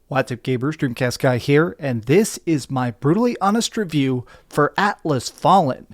What's up, gamers? DreamcastGuy here, and this is my brutally honest review for Atlas Fallen.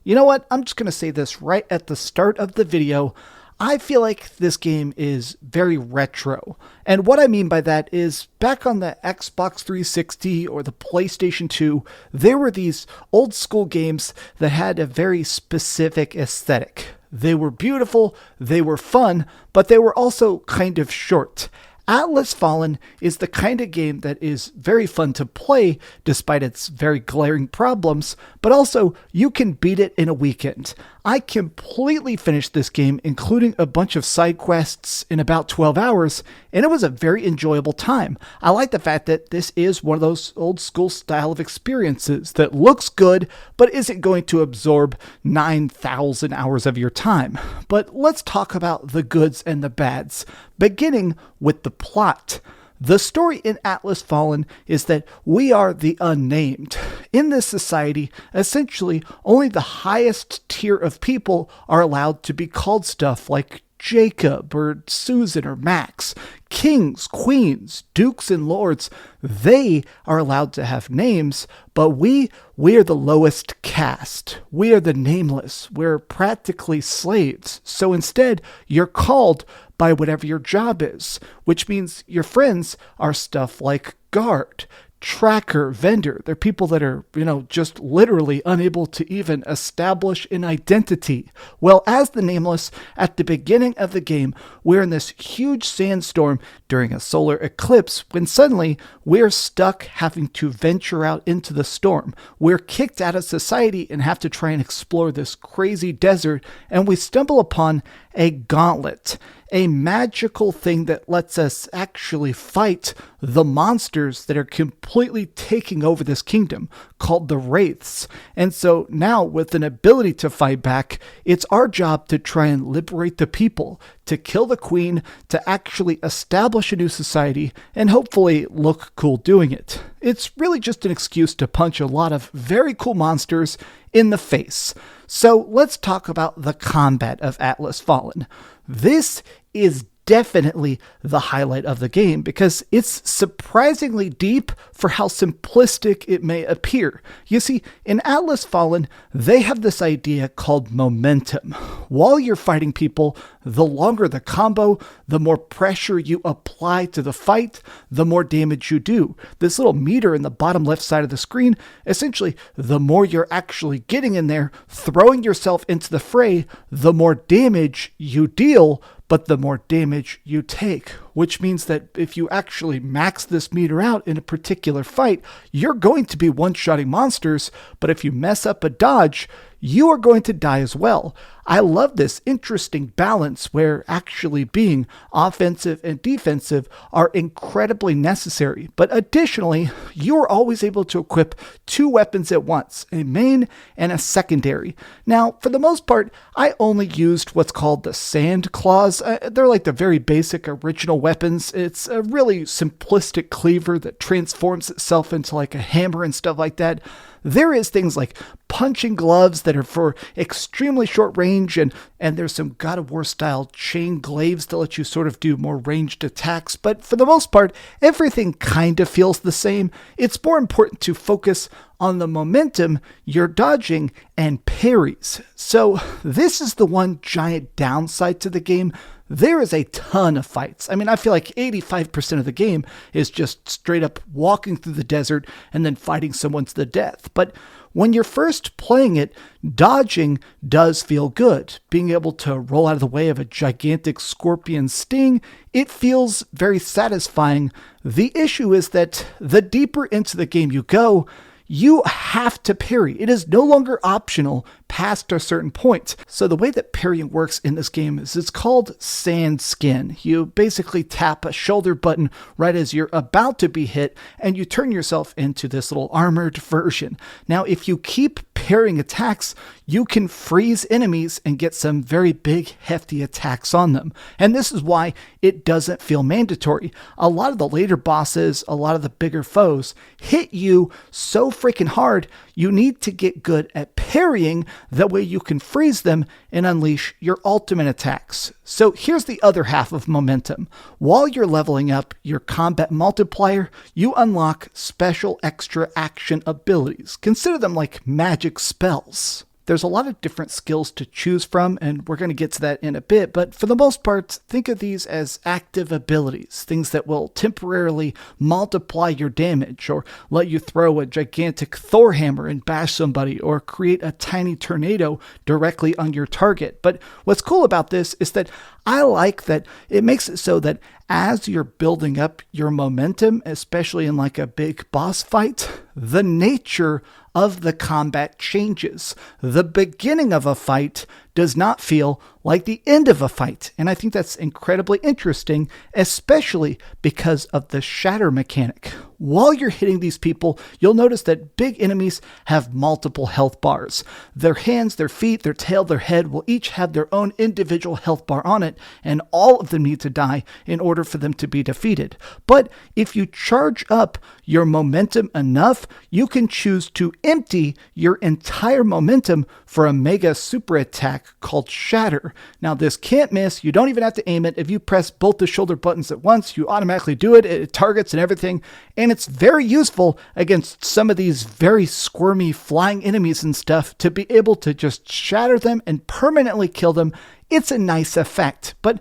You know what? I'm just going to say this right at the start of the video. I feel like this game is very retro. And what I mean by that is back on the Xbox 360 or the PlayStation 2, there were these old school games that had a very specific aesthetic. They were beautiful, they were fun, but they were also kind of short. Atlas Fallen is the kind of game that is very fun to play despite its very glaring problems, but also you can beat it in a weekend. I completely finished this game, including a bunch of side quests, in about 12 hours, and it was a very enjoyable time. I like the fact that this is one of those old school style of experiences that looks good, but isn't going to absorb 9,000 hours of your time. But let's talk about the goods and the bads, beginning with the plot. The story in Atlas Fallen is that we are the unnamed. In this society, essentially, only the highest tier of people are allowed to be called stuff like Jacob or Susan or Max. Kings, queens, dukes, and lords, they are allowed to have names, but we are the lowest caste. We are the nameless. We're practically slaves. So instead, you're called by whatever your job is, which means your friends are stuff like guard, tracker, vendor. They're people that are, just literally unable to even establish an identity. Well, as the nameless, at the beginning of the game, we're in this huge sandstorm during a solar eclipse when suddenly we're stuck having to venture out into the storm. We're kicked out of society and have to try and explore this crazy desert, and we stumble upon a gauntlet, a magical thing that lets us actually fight the monsters that are completely taking over this kingdom, called the Wraiths. And so now, with an ability to fight back, it's our job to try and liberate the people, to kill the queen, to actually establish a new society, and hopefully look cool doing it. It's really just an excuse to punch a lot of very cool monsters in the face. So let's talk about the combat of Atlas Fallen. This is definitely the highlight of the game because it's surprisingly deep for how simplistic it may appear. You see, in Atlas Fallen, they have this idea called momentum. While you're fighting people, the longer the combo, the more pressure you apply to the fight, the more damage you do. This little meter in the bottom left side of the screen, essentially, the more you're actually getting in there, throwing yourself into the fray, the more damage you deal, but the more damage you take, which means that if you actually max this meter out in a particular fight, you're going to be one-shotting monsters, but if you mess up a dodge, you are going to die as well. I love this interesting balance where actually being offensive and defensive are incredibly necessary. But additionally, you are always able to equip two weapons at once, a main and a secondary. Now, for the most part, I only used what's called the sand claws. They're like the very basic original weapons. It's a really simplistic cleaver that transforms itself into like a hammer and stuff like that. There is things like punching gloves that are for extremely short range, and there's some God of War style chain glaives that let you sort of do more ranged attacks, but for the most part, everything kind of feels the same. It's more important to focus on the momentum you're dodging and parries. So this is the one giant downside to the game. There is a ton of fights. I mean, I feel like 85% of the game is just straight up walking through the desert and then fighting someone to the death. But when you're first playing it, dodging does feel good. Being able to roll out of the way of a gigantic scorpion sting, it feels very satisfying. The issue is that the deeper into the game you go, you have to parry. It is no longer optional past a certain point. So the way that parrying works in this game is it's called sand skin. You basically tap a shoulder button right as you're about to be hit, and you turn yourself into this little armored version. Now, if you keep parrying attacks, you can freeze enemies and get some very big, hefty attacks on them. And this is why it doesn't feel mandatory. A lot of the later bosses, a lot of the bigger foes hit you so freaking hard, you need to get good at parrying That way you can freeze them and unleash your ultimate attacks. So here's the other half of momentum. While you're leveling up your combat multiplier, you unlock special extra action abilities. Consider them like magic spells. There's a lot of different skills to choose from, and we're going to get to that in a bit, but for the most part, think of these as active abilities, things that will temporarily multiply your damage, or let you throw a gigantic Thor hammer and bash somebody, or create a tiny tornado directly on your target. But what's cool about this is that I like that it makes it so that as you're building up your momentum, especially in like a big boss fight, the nature of the combat changes. The beginning of a fight does not feel like the end of a fight. And I think that's incredibly interesting, especially because of the shatter mechanic. While you're hitting these people, you'll notice that big enemies have multiple health bars. Their hands, their feet, their tail, their head will each have their own individual health bar on it, and all of them need to die in order for them to be defeated. But if you charge up your momentum enough, you can choose to empty your entire momentum for a mega super attack called Shatter. Now this can't miss. You don't even have to aim it. If you press both the shoulder buttons at once, you automatically do it. It targets and everything. And it's very useful against some of these very squirmy flying enemies and stuff to be able to just shatter them and permanently kill them. It's a nice effect, but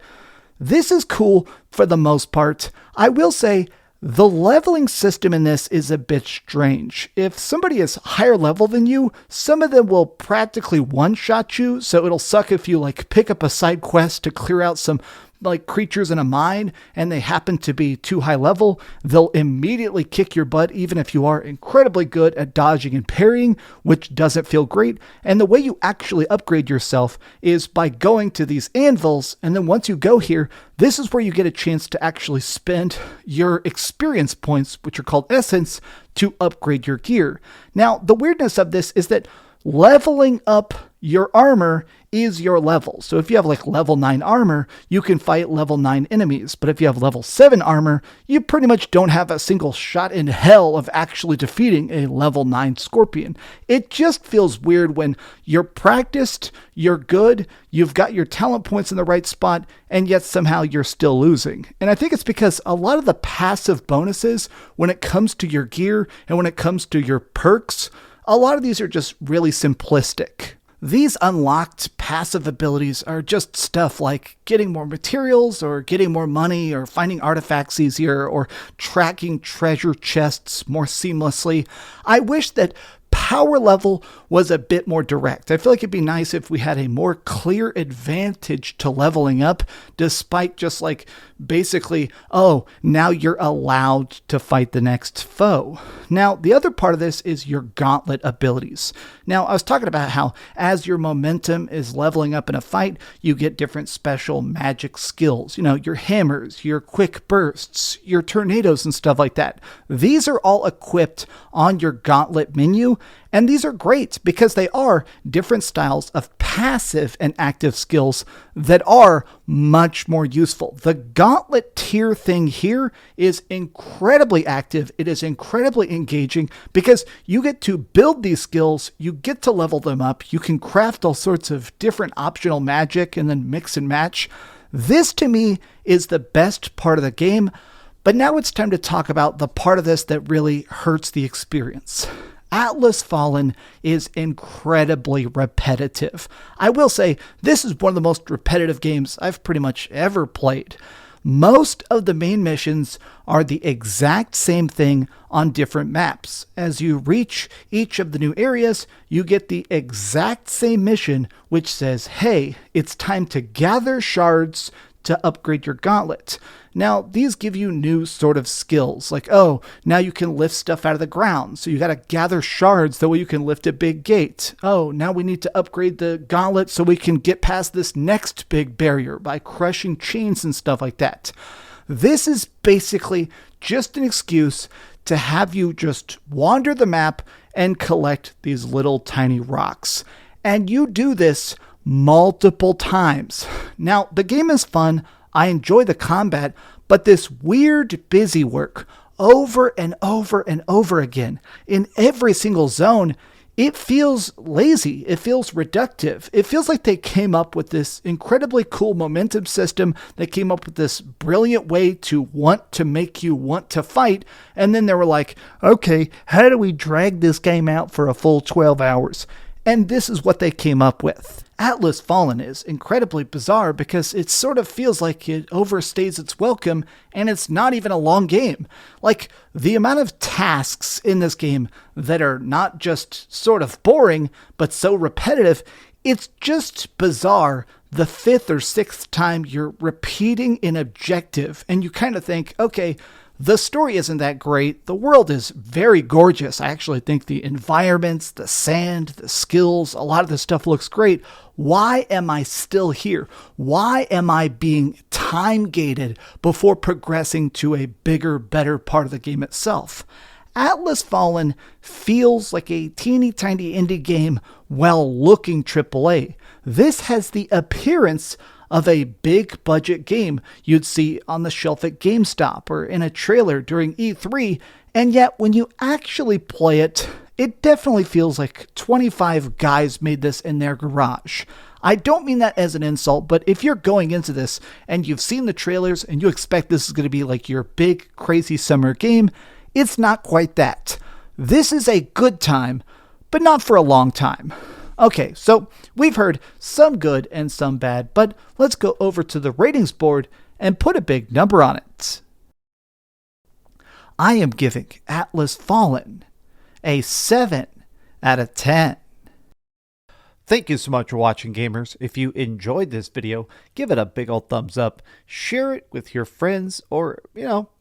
this is cool for the most part. I will say the leveling system in this is a bit strange. If somebody is higher level than you, some of them will practically one-shot you, so it'll suck if you like pick up a side quest to clear out some like creatures in a mine and they happen to be too high level. They'll immediately kick your butt even if you are incredibly good at dodging and parrying, which doesn't feel great. And the way you actually upgrade yourself is by going to these anvils, and then once you go here, this is where you get a chance to actually spend your experience points, which are called essence, to upgrade your gear. Now, the weirdness of this is that leveling up your armor is your level. So if you have like level 9 armor, you can fight level 9 enemies. But if you have level 7 armor, you pretty much don't have a single shot in hell of actually defeating a level 9 scorpion. It just feels weird when you're practiced, you're good, you've got your talent points in the right spot, and yet somehow you're still losing. And I think it's because a lot of the passive bonuses when it comes to your gear and when it comes to your perks, a lot of these are just really simplistic. These unlocked passive abilities are just stuff like getting more materials or getting more money or finding artifacts easier or tracking treasure chests more seamlessly. I wish that power level was a bit more direct. I feel like it'd be nice if we had a more clear advantage to leveling up, despite just like basically, oh, now you're allowed to fight the next foe. Now, the other part of this is your gauntlet abilities. Now, I was talking about how as your momentum is leveling up in a fight, you get different special magic skills. You know, your hammers, your quick bursts, your tornadoes and stuff like that. These are all equipped on your gauntlet menu. And these are great because they are different styles of passive and active skills that are much more useful. The gauntlet tier thing here is incredibly active. It is incredibly engaging because you get to build these skills, you get to level them up, you can craft all sorts of different optional magic and then mix and match. This to me is the best part of the game, but now it's time to talk about the part of this that really hurts the experience. Atlas Fallen is incredibly repetitive. I will say this is one of the most repetitive games I've pretty much ever played. Most of the main missions are the exact same thing on different maps. As you reach each of the new areas, you get the exact same mission, which says, hey, it's time to gather shards to upgrade your gauntlet. Now, these give you new sort of skills, like, oh, now you can lift stuff out of the ground, so you got to gather shards that way you can lift a big gate. Oh, now we need to upgrade the gauntlet so we can get past this next big barrier by crushing chains and stuff like that. This is basically just an excuse to have you just wander the map and collect these little tiny rocks. And you do this multiple times. Now, the game is fun. I enjoy the combat, but this weird busy work over and over and over again in every single zone it feels lazy. It feels reductive. It feels like they came up with this incredibly cool momentum system. They came up with this brilliant way to want to make you want to fight. And then they were like, okay, how do we drag this game out for a full 12 hours? And this is what they came up with. Atlas Fallen is incredibly bizarre because it sort of feels like it overstays its welcome, and it's not even a long game. Like, the amount of tasks in this game that are not just sort of boring, but so repetitive, it's just bizarre the fifth or sixth time you're repeating an objective, and you kind of think, okay, the story isn't that great. The world is very gorgeous. I actually think the environments, the sand, the skills, a lot of this stuff looks great. Why am I still here? Why am I being time gated before progressing to a bigger, better part of the game itself? Atlas Fallen feels like a teeny tiny indie game while looking AAA. This has the appearance of a big budget game you'd see on the shelf at GameStop or in a trailer during E3, and yet when you actually play it, it definitely feels like 25 guys made this in their garage. I don't mean that as an insult, but if you're going into this and you've seen the trailers and you expect this is going to be like your big, crazy summer game, it's not quite that. This is a good time, but not for a long time. Okay, so we've heard some good and some bad, but let's go over to the ratings board and put a big number on it. I am giving Atlas Fallen a 7 out of 10. Thank you so much for watching, gamers. If you enjoyed this video, give it a big old thumbs up, share it with your friends, or,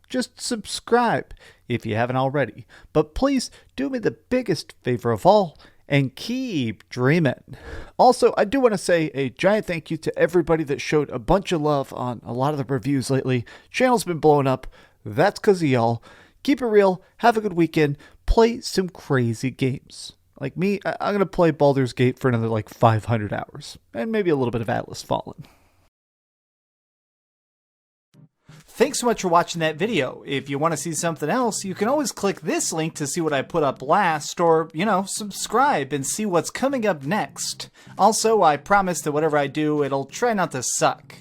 just subscribe if you haven't already. But please do me the biggest favor of all, and keep dreaming. Also, I do want to say a giant thank you to everybody that showed a bunch of love on a lot of the reviews lately. Channel's been blowing up. That's because of y'all. Keep it real. Have a good weekend. Play some crazy games. Like me, I'm going to play Baldur's Gate for another 500 hours. And maybe a little bit of Atlas Fallen. Thanks so much for watching that video. If you want to see something else, you can always click this link to see what I put up last, or, subscribe and see what's coming up next. Also, I promise that whatever I do, it'll try not to suck.